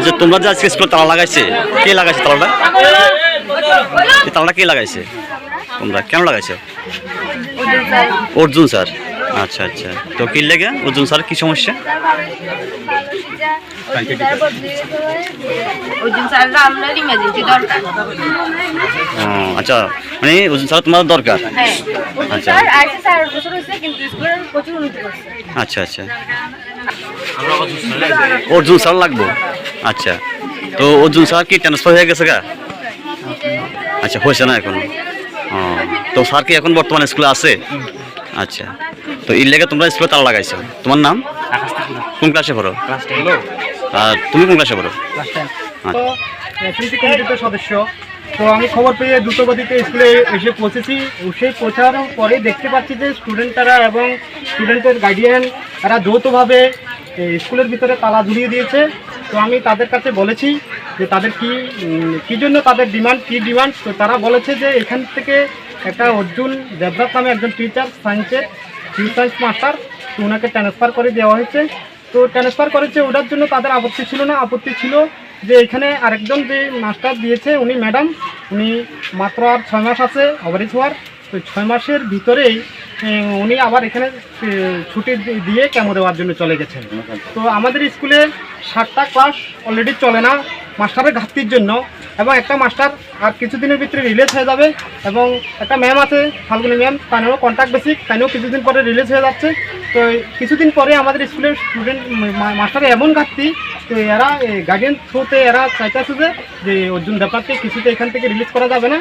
যে তোমরা যে আজকে স্কুলে তালা লাগাইছে, কে লাগাইছে তালাটা? এই তালাটা কে লাগাইছে? তোমরা কেন লাগাইছো? অর্জুন স্যার। আচ্ছা আচ্ছা, তো কি লেগে অর্জুন স্যার কি সমস্যা? আচ্ছা, মানে অর্জুন স্যার তোমার দরকার। আচ্ছা আচ্ছা আচ্ছা, অর্জুন স্যার লাগবো। আচ্ছা, তো অর্জুন স্যার কি ট্রান্সফার হয়ে গেছে গা? আচ্ছা, হয়েছে না এখন? তো স্যার কি এখন বর্তমানে স্কুলে আছে? আচ্ছা, তো এর লেগে তোমরা স্কুলে তালা লাগাইছো। তোমার নাম? কোন ক্লাসে পড়ো? আর তুমি কোন ক্লাসে পড়ো? সদস্য। তো আমি খবর পেয়ে দ্রুতগতিতে স্কুলে এসে পৌঁছেছি। এসে পৌঁছানোর পরে দেখতে পাচ্ছি যে স্টুডেন্টরা এবং স্টুডেন্টের গার্ডিয়ান তারা যৌথভাবে স্কুলের ভিতরে তালা ঝুলিয়ে দিয়েছে। তো আমি তাদের কাছে বলেছি যে তাদের কী জন্য তাদের ডিমান্ড। তো তারা বলেছে যে এখান থেকে একটা অর্জুন দেবরাজ নামে একজন টিচার সায়েন্সের সায়েন্স মাস্টার, তো ওনাকে ট্রান্সফার করে দেওয়া হয়েছে। তো ট্রান্সফার করেছে, ওটার জন্য তাদের আপত্তি ছিল না। আপত্তি ছিল যে এখানে আরেকজন যে মাস্টার দিয়েছে উনি ম্যাডাম, উনি মাত্র আর 6 মাস আছে অভারেজ হওয়ার। তো 6 মাসের ভিতরেই উনি আবার এখানে ছুটি দিয়ে কেমো দেওয়ার জন্য চলে গেছেন। তো আমাদের স্কুলে 7টা ক্লাস অলরেডি চলে না মাস্টারের ঘাটতির জন্য, এবং একটা মাস্টার আর কিছুদিনের ভিতরে রিলিজ হয়ে যাবে। এবং একটা ম্যাম আছে ফাল্গুনি ম্যাম, তানেও কন্ট্যাক্ট বেসিক, তানেও কিছুদিন পরে রিলিজ হয়ে যাচ্ছে। তো কিছুদিন পরে আমাদের স্কুলের স্টুডেন্ট মাস্টারের এমন ঘাটতি, তো এরা গার্ডিয়ান থ্রুতে এরা চাইতেছে যে অর্জুন দেবনাথকে কিছুতে এখান থেকে রিলিজ করা যাবে না।